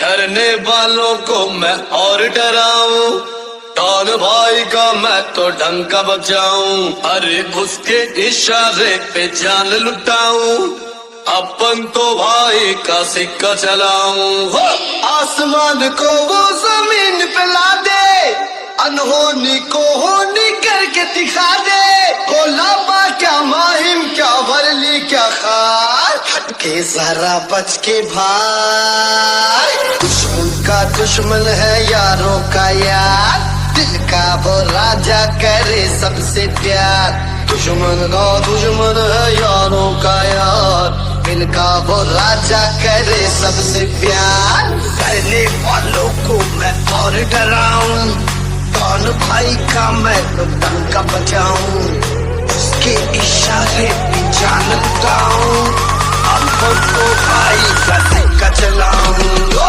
डरने वालों को मैं और डराऊं, डॉन भाई का मैं तो डंका बजाऊं। अरे उसके इशारे पे जान लुटाऊं, अपन तो भाई का सिक्का चलाऊं। आसमान को वो जमीन पे ला दे, अनहोनी को होनी करके दिखा दे। कोलाबा क्या माहिम क्या वरली क्या खार, हटके जरा बच के भाई। दुश्मन का दुश्मन है यारों का यार, दिल का वो राजा करे सबसे प्यार। दुश्मन का दुश्मन है यारों का यार, दिल का वो राजा करे सबसे प्यार। करने वालों को मैं और डराऊं, कौन भाई का मैं तो डंका बजाऊं। उसके इशारे पे जान लुटाऊं, अब तो भाई का सिक्का चलाऊं।